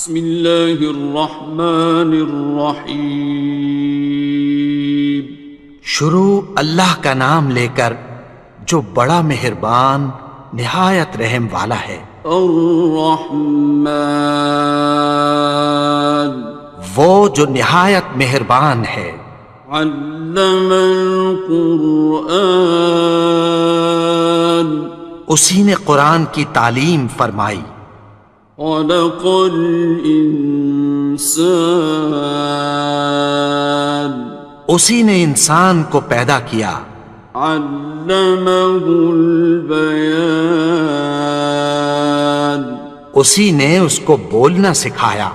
بسم اللہ الرحمن الرحیم۔ شروع اللہ کا نام لے کر جو بڑا مہربان نہایت رحم والا ہے۔ الرحمن، وہ جو نہایت مہربان ہے۔ علم القرآن، اسی نے قرآن کی تعلیم فرمائی۔ خلق الانسان، اسی نے انسان کو پیدا کیا۔ علمہ البیان، اسی نے اس کو بولنا سکھایا۔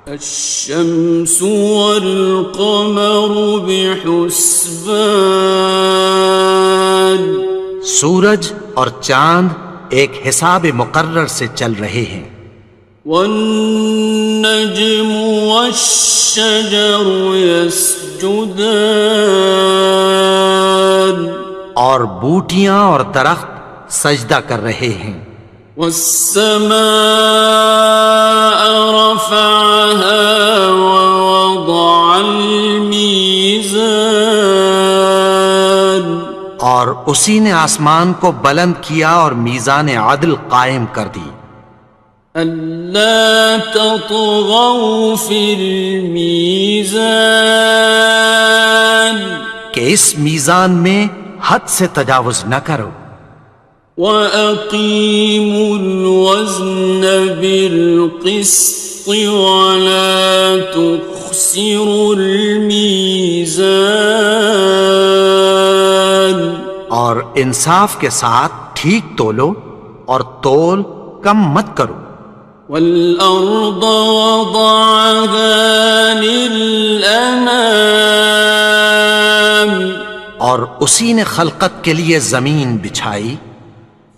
الشمس والقمر بحسبان، سورج اور چاند ایک حساب مقرر سے چل رہے ہیں۔ والنجم والشجر يسجدان، اور بوٹیاں اور درخت سجدہ کر رہے ہیں۔ والسماء رفعها ووضع الميزان، اور اسی نے آسمان کو بلند کیا اور میزان عدل قائم کر دی۔ ألا تطغوا في الميزان، کہ اس میزان میں حد سے تجاوز نہ کرو۔ وَأَقِيمُوا الْوَزْنَ بِالْقِسْطِ وَلَا تُخْسِرُوا الْمِيزَانَ، اور انصاف کے ساتھ ٹھیک تولو اور تول کم مت کرو۔ وَالْأَرْضَ وَضَعَهَا لِلْأَنَامِ، اور اسی نے خلقت کے لیے زمین بچھائی۔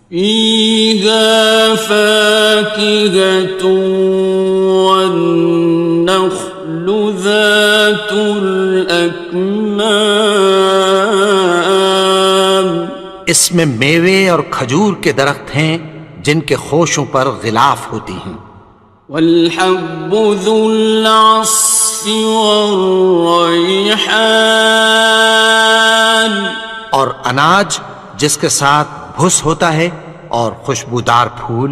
فِيهَا فَاكِهَةٌ وَالنَّخْلُ ذَاتُ الْأَكْمَامِ، اس میں میوے اور کھجور کے درخت ہیں جن کے خوشوں پر غلاف ہوتی ہیں۔ وَالْحَبُّ ذُو الْعَصْفِ وَالرَّيْحَانِ، اور اناج جس کے ساتھ بھس ہوتا ہے اور خوشبودار پھول۔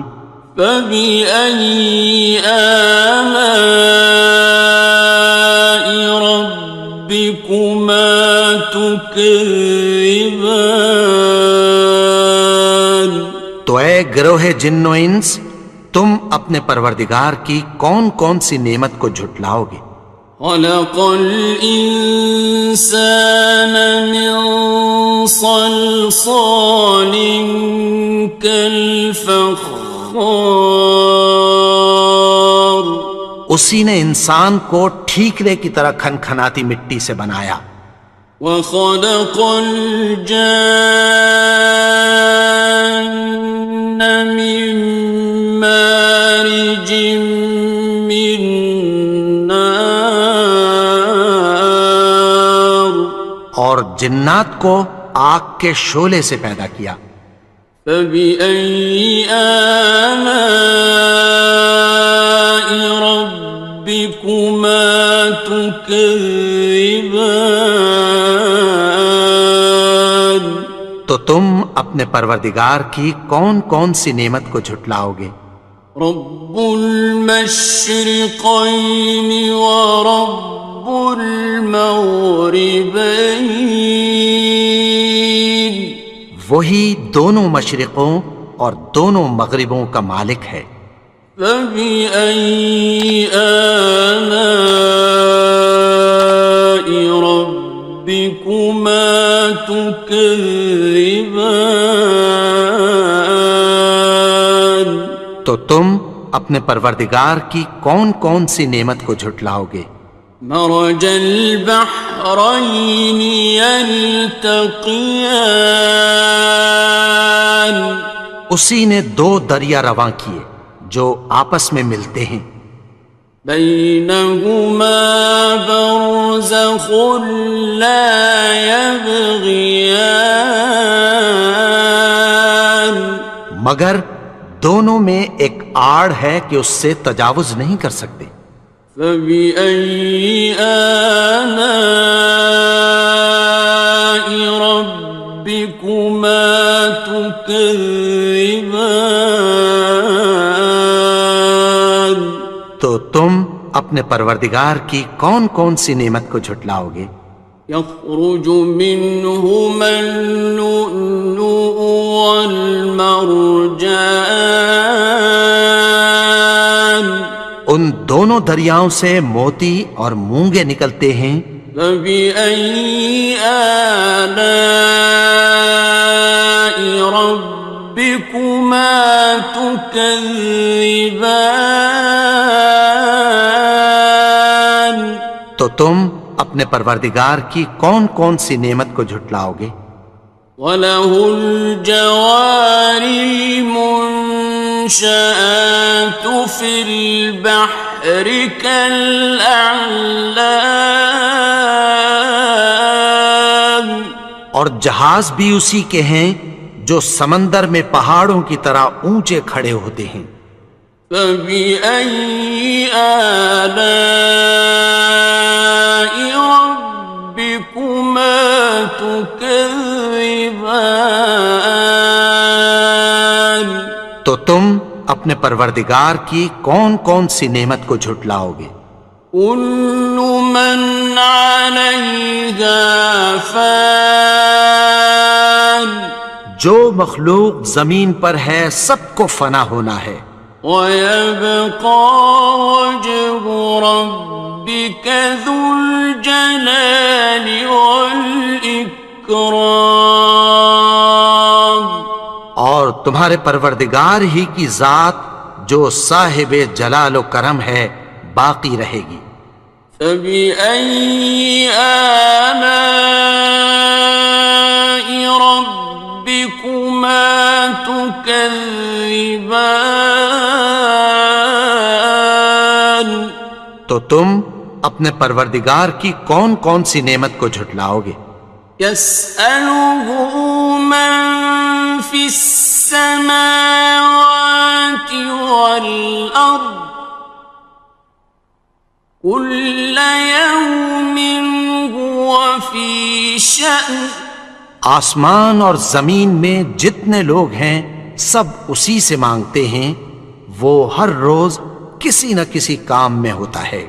فَبِأَيِّ آلَاءِ رَبِّكُمَا تُكَذِّبَانِ، تو اے گروہ جن و انس، تم اپنے پروردگار کی کون کون سی نعمت کو جھٹلاؤ گے؟ خَلَقَ الْإِنسَانَ مِنْ صَلْصَالٍ كَالْفَخَّارِ، اسی نے انسان کو ٹھیکرے کی طرح کھنکھناتی مٹی سے بنایا۔ وَخَلَقَ الْجَانَّ مِن مَّارِجٍ مِّن نَّارٍ، اور جنات کو آگ کے شعلے سے پیدا کیا۔ فَبِأَيِّ آلَاءِ رَبِّكُمَا تُكَذِّبَانِ، تو تم اپنے پروردگار کی کون کون سی نعمت کو جھٹلاؤ گے؟ رب المشرقین ورب المغربین، وہی دونوں مشرقوں اور دونوں مغربوں کا مالک ہے۔ فَبِأَيِّ آلَاءِ رَبِّكُمَا تُكَذِّبَانِ، تو تم اپنے پروردگار کی کون کون سی نعمت کو جھٹلاؤ گے؟ مرج البحرین یلتقیان، اسی نے دو دریا رواں کیے جو آپس میں ملتے ہیں۔ بینہما برزخ لا یبغیان، مگر دونوں میں ایک آڑ ہے کہ اس سے تجاوز نہیں کر سکتے۔ فبأي آلاء ربكما تكذبان؟ تو تم اپنے پروردگار کی کون کون سی نعمت کو جھٹلاؤ گے؟ يخرج منهما اللؤلؤ والمرجان ان دونوں دریاؤں سے موتی اور مونگے نکلتے ہیں۔ فبأي آلاء ربكما تكذبان؟ تو تم اپنے پروردگار کی کون کون سی نعمت کو جھٹلاؤ گے؟ وَلَهُ الْجَوَارِ الْمُنشَآتُ فِي الْبَحْرِ كَالْأَعْلَامِ، اور جہاز بھی اسی کے ہیں جو سمندر میں پہاڑوں کی طرح اونچے کھڑے ہوتے ہیں۔ فَبِأَيِّ آلَاءِ رَبِّكُمَا تُكَذِّبَانِ؟ تو تم اپنے پروردگار کی کون کون سی نعمت کو جھٹلاؤ گے؟ كُلُّ مَنْ عَلَيْهَا فَانٍ، جو مخلوق زمین پر ہے سب کو فنا ہونا ہے۔ وَيَبْقَى وَجْهُ رَبِّكَ ذُو الْجَلَالِ وَالْإِكْرَامِ، اور تمہارے پروردگار ہی کی ذات جو صاحب جلال و کرم ہے باقی رہے گی۔ فَبِأَيِّ آلَاءِ رَبِّكُمَا تُكَذِّبَانِ؟ تو تم اپنے پروردگار کی کون کون سی نعمت کو جھٹلاؤ گے؟ يَسْأَلُهُ مَن فِي السَّمَاوَاتِ وَالْأَرْضِ كُلَّ يَوْمٍ هُوَ فِي شَأْنٍ، آسمان اور زمین میں جتنے لوگ ہیں سب اسی سے مانگتے ہیں، وہ ہر روز کسی نہ کسی کام میں ہوتا ہے۔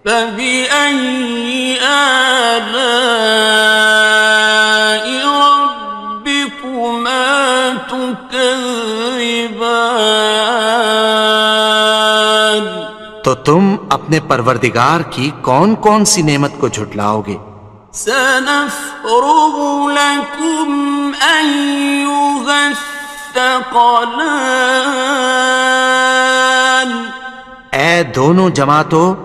فَبِأَيِّ آلَاءِ رَبِّكُمَا تُكَذِّبَانِ؟ تو تم اپنے پروردگار کی کون کون سی نعمت کو جھٹلاؤ گے؟ سَنَفْرُغُ لَكُمْ أَيُّهَ الثَّقَلَانِ؟ اے دونوں جماعتوں،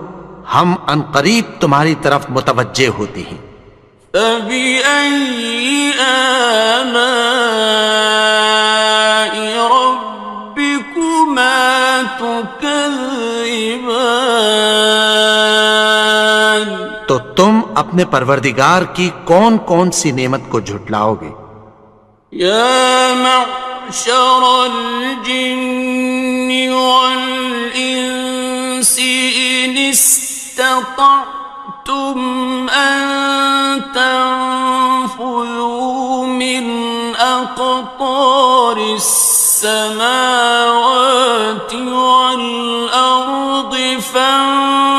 ہم عنقریب تمہاری طرف متوجہ ہوتے ہیں۔ فَبِأَيِّ آلَاءِ رَبِّكُمَا تُكَذِّبَانِ؟ تو تم اپنے پروردگار کی کون کون سی نعمت کو جھٹلاؤ گے؟ يَا مَعْشَرَ الْجِنِّ وَالْإِنسِ إِنِ اسْتَطَعْتُمْ أَن تَنفُذُوا مِنْ أَقْطَارِ السَّمَاوَاتِ وَالْأَرْضِ فَانفُذُوا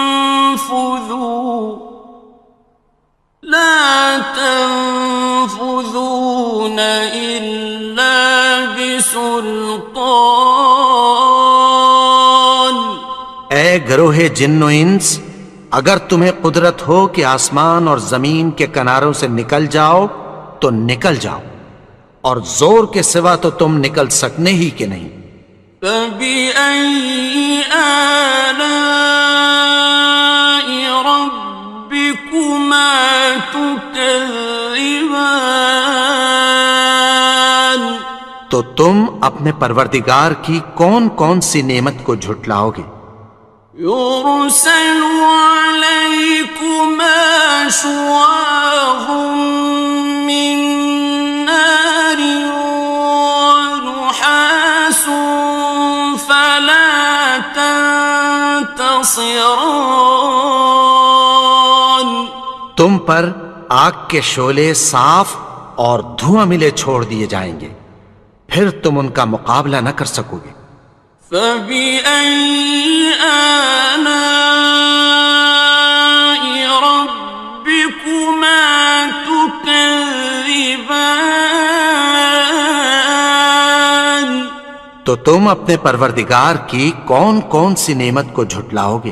لَا تَنفُذُونَ إِلَّا بِسُلْطَانٍ۔ اے گروہ جن و انس، اگر تمہیں قدرت ہو کہ آسمان اور زمین کے کناروں سے نکل جاؤ تو نکل جاؤ، اور زور کے سوا تو تم نکل سکنے ہی کہ نہیں۔ فَبِأَيِّ آلَاءِ رَبِّكُمَا تُكَذِّبَانِ؟ تو تم اپنے پروردگار کی کون کون سی نعمت کو جھٹلاؤ گے؟ يُرْسَلُ عَلَيْكُمَا شُوَاظٌ مِّن نَّارٍ وَنُحَاسٌ خاصران. تم پر آگ کے شعلے صاف اور دھواں ملے چھوڑ دیے جائیں گے، پھر تم ان کا مقابلہ نہ کر سکو گے۔ فبأي آلاء ربكما تكذبان. تو تم اپنے پروردگار کی کون کون سی نعمت کو جھٹلاؤ گے؟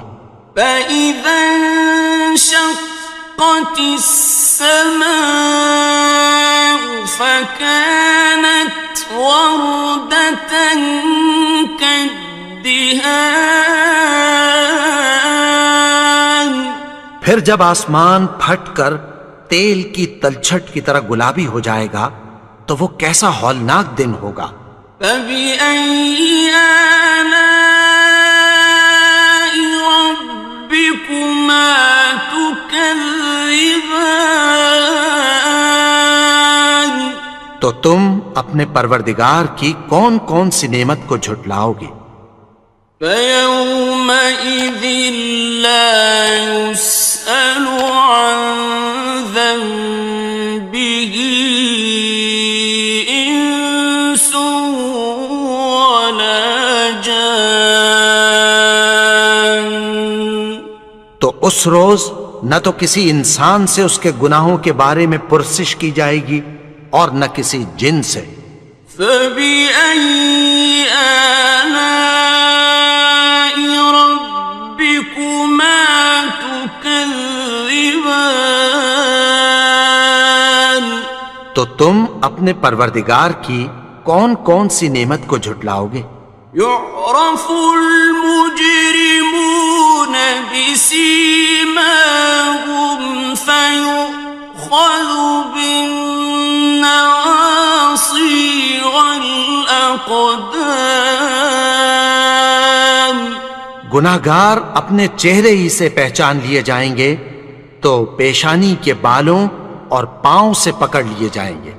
فإذا انشقت السماء فكانت وردة كالدهان. پھر جب آسمان پھٹ کر تیل کی تلچھٹ کی طرح گلابی ہو جائے گا تو وہ کیسا ہولناک دن ہوگا۔ فبأي آلاء ربكما تكذبان. تو تم اپنے پروردگار کی کون کون سی نعمت کو جھٹلاؤ گے؟ فيومئذ لا يسأل عن ذنبه إنس ولا جان. تو اس روز نہ تو کسی انسان سے اس کے گناہوں کے بارے میں پرسش کی جائے گی اور نہ کسی جن سے۔ فبأي آلاء ربكما تكذبان. تو تم اپنے پروردگار کی کون کون سی نعمت کو جھٹلاؤ گے؟ يعرف المجرمون بسيماهم فيؤخذ بالنواصي والأقدام. گناہگار اپنے چہرے ہی سے پہچان لیے جائیں گے تو پیشانی کے بالوں اور پاؤں سے پکڑ لیے جائیں گے۔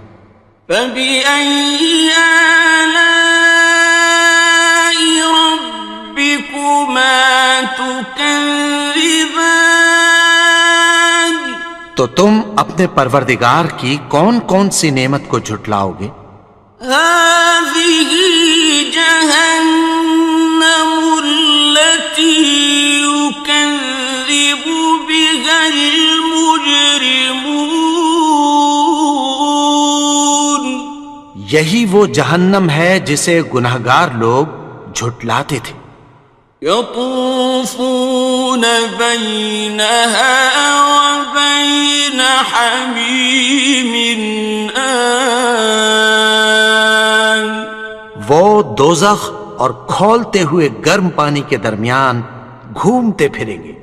فبأي آلاء ربكما تكذبان. تو تم اپنے پروردگار کی کون کون سی نعمت کو جھٹلاؤ گے؟ هذه جهنم التي يكذب بها المجرمون. یہی وہ جہنم ہے جسے گناہگار لوگ جھٹلاتے تھے۔ يطوفون بينها وبين حميم آن. وہ دوزخ اور کھولتے ہوئے گرم پانی کے درمیان گھومتے پھریں گے۔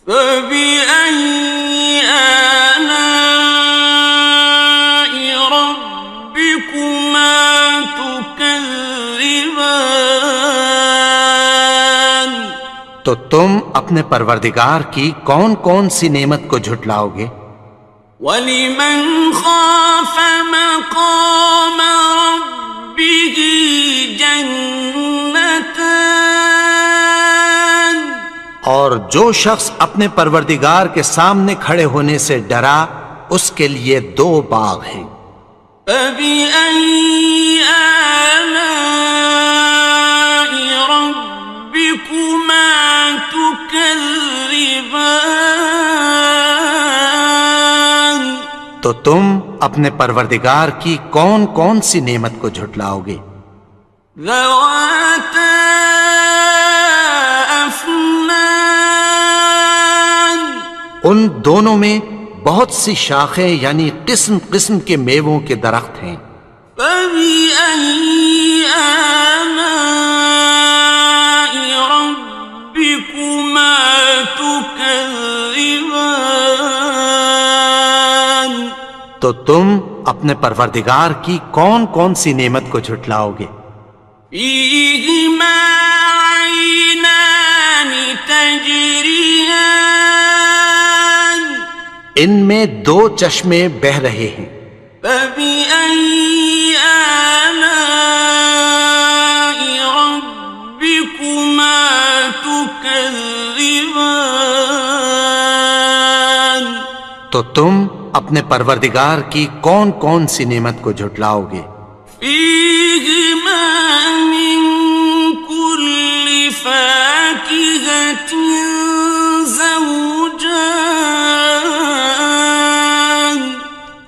فبأي آلاء ربكما تكذبان. تو تم اپنے پروردگار کی کون کون سی نعمت کو جھٹلاؤ گے؟ وَلِمَنْ خَافَ مَقَامَ رَبِّهِ جَنَّتَانِ. اور جو شخص اپنے پروردگار کے سامنے کھڑے ہونے سے ڈرا اس کے لیے دو باغ ہیں۔ فَبِأَيِّ آلَاءِ رَبِّكُمَا تُكَذِّبَانِ. تو تم اپنے پروردگار کی کون کون سی نعمت کو جھٹلاؤ گے؟ ذَوَاتَا أَفْنَانٍ. ان دونوں میں بہت سی شاخیں یعنی قسم قسم کے میووں کے درخت ہیں۔ فَبِأَيِّ آلَاءِ رَبِّكُمَا تُكَذِّبَانِ. تو تم اپنے پروردگار کی کون کون سی نعمت کو جھٹلاؤ گے؟ فِيهِمَا عَيْنَانِ تَجْرِيَانِ. ان میں دو چشمے بہہ رہے ہیں۔ فَبِأَيِّ آلَاءِ رَبِّكُمَا تُكَذِّبَانِ. تكذبان تو تم اپنے پروردگار کی کون کون سی نعمت کو جھٹلاؤ گے؟ فيهما من كل فاكهة زوجان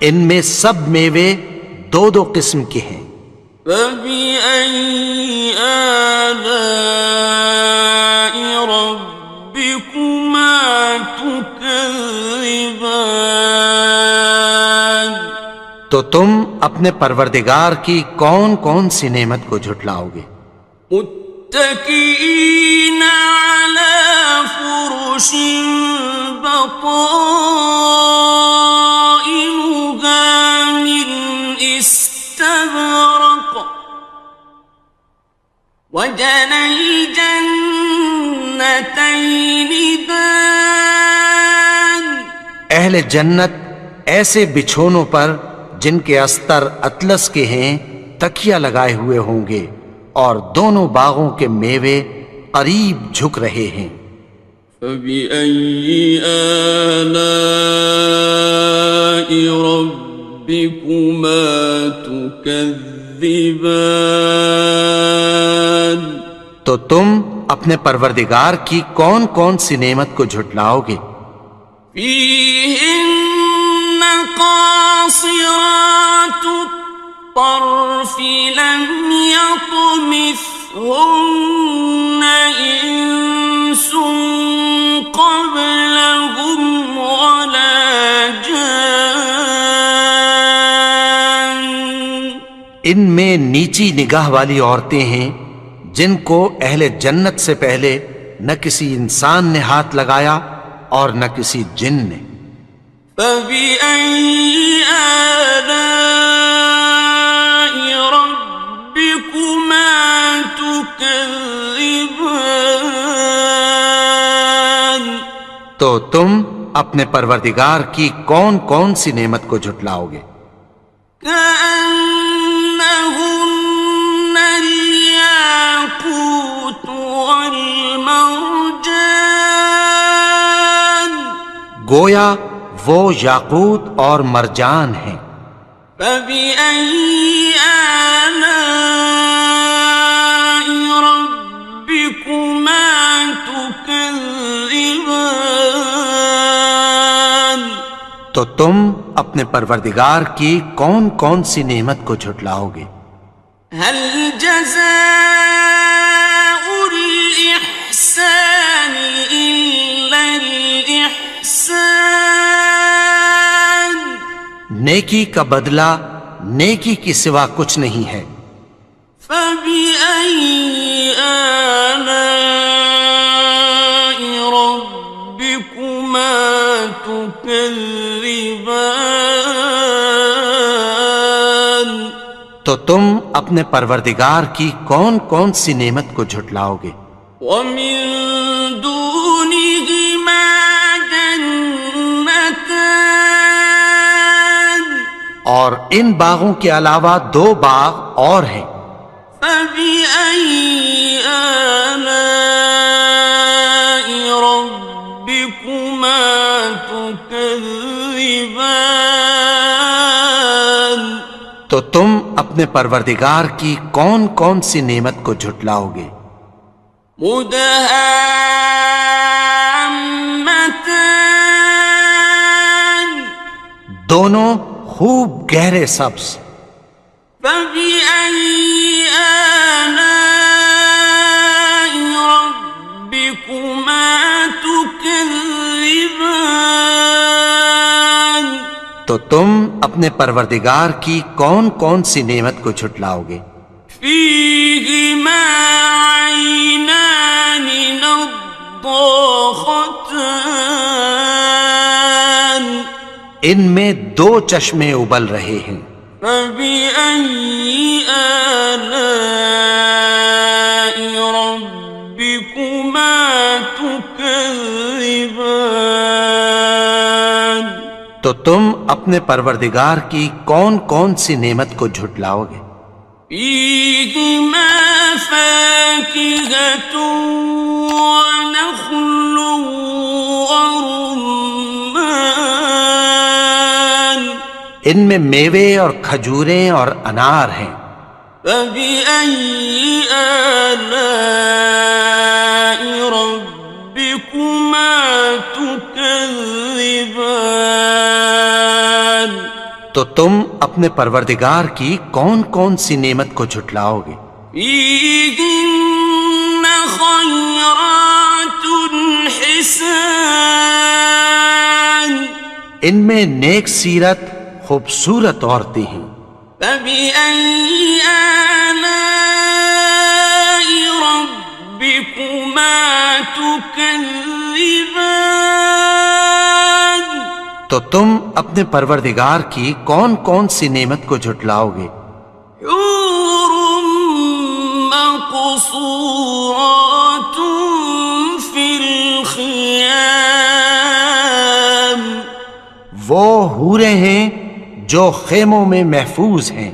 ان میں سب میوے دو دو قسم کے ہیں۔ فبأي آلاء ربكما تكذبان تو تم اپنے پروردگار کی کون کون سی نعمت کو جھٹلاؤ گے؟ متكئين على فرش بطائنها من استبرق وجنى الجنتين دان اہل جنت ایسے بچھونوں پر جن کے استر اطلس کے ہیں تکیہ لگائے ہوئے ہوں گے، اور دونوں باغوں کے میوے قریب جھک رہے ہیں۔ فبأي آلاء ربكما تكذبان تو تم اپنے پروردگار کی کون کون سی نعمت کو جھٹلاؤ گے؟ فيهن قاصرات الطرف لم يطمثهن إنس قبلهم ولا جان ان میں نیچی نگاہ والی عورتیں ہیں جن کو اہل جنت سے پہلے نہ کسی انسان نے ہاتھ لگایا اور نہ کسی جن نے۔ فبأي آلاء ربكما تكذبان تو تم اپنے پروردگار کی کون کون سی نعمت کو جھٹلاؤ گے؟ كأنهن الياقوت والمرجان گویا وہ یاقوت اور مرجان ہیں۔ فبأي آلاء ربكما تكذبان تو تم اپنے پروردگار کی کون کون سی نعمت کو جھٹلاؤ گے؟ هل جزاء الإحسان إلا الإحسان نیکی کا بدلہ نیکی کی سوا کچھ نہیں ہے۔ فبأي آلاء ربكما تكذبان تو تم اپنے پروردگار کی کون کون سی نعمت کو جھٹلاؤ گے؟ ومن دونهما جنتان اور ان باغوں کے علاوہ دو باغ اور ہیں۔ فبأي آلاء ربكما تكذبان تو تم اپنے پروردگار کی کون کون سی نعمت کو جھٹلاؤ گے؟ مدهامتان دونوں خوب گہرے سبز۔ فبأي آلاء ربكما تكذبان تو تم اپنے پروردگار کی کون کون سی نعمت کو جھٹلاؤ گے؟ فيهما عينان نضاختان ان میں دو چشمے ابل رہے ہیں۔ فبأي آلاء ربكما تكذبان تو تم اپنے پروردگار کی کون کون سی نعمت کو جھٹلاؤ گے؟ فيهما فاكهة ونخل ورمان ان میں میوے اور کھجوریں اور انار ہیں. فبأي آلاء ربكما تكذبان تو تم اپنے پروردگار کی کون کون سی نعمت کو جھٹلاؤ گے؟ فيهن خيرات حسان ان میں نیک سیرت خوبصورت عورتیں ہیں. فبأي آلاء ربكما تكذبان تو تم اپنے پروردگار کی کون کون سی نعمت کو جھٹلاؤ گے؟ حور مقصورات في الخيام وہ حوریں ہیں جو خیموں میں محفوظ ہیں.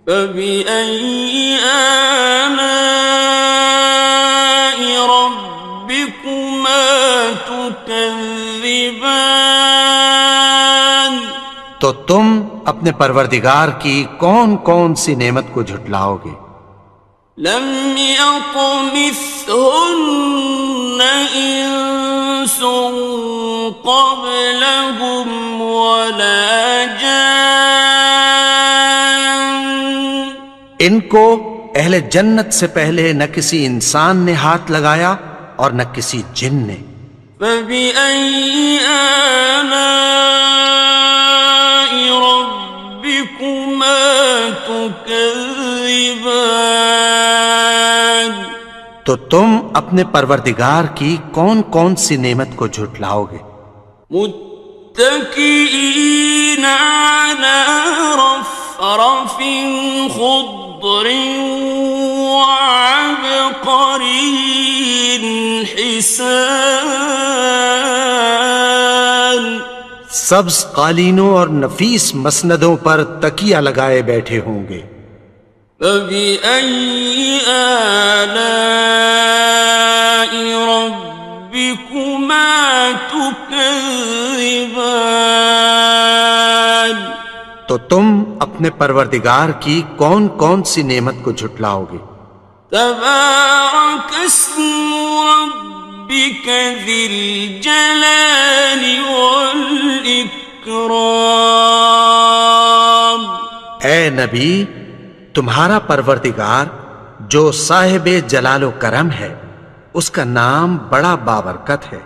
فبأي آلاء ربكما تكذبان تو تم اپنے پروردگار کی کون کون سی نعمت کو جھٹلاؤ گے؟ لم يطمثهن إنس قبلهم ولا جان ان کو اہل جنت سے پہلے نہ کسی انسان نے ہاتھ لگایا اور نہ کسی جن نے. فبأي آلاء ربكما تكذبان تو تم اپنے پروردگار کی کون کون سی نعمت کو جھٹلاؤ گے؟ متكئين على رفرف خضر وعبقري حسان سبز قالینوں اور نفیس مسندوں پر تکیہ لگائے بیٹھے ہوں گے. فبأي آلاء ربكما تكذبان تو تم اپنے پروردگار کی کون کون سی نعمت کو جھٹلاؤ گے؟ تبارك اسم ربك ذي الجلال والإكرام اے نبی، تمہارا پروردگار جو صاحب جلال و کرم ہے، اس کا نام بڑا بابرکت ہے.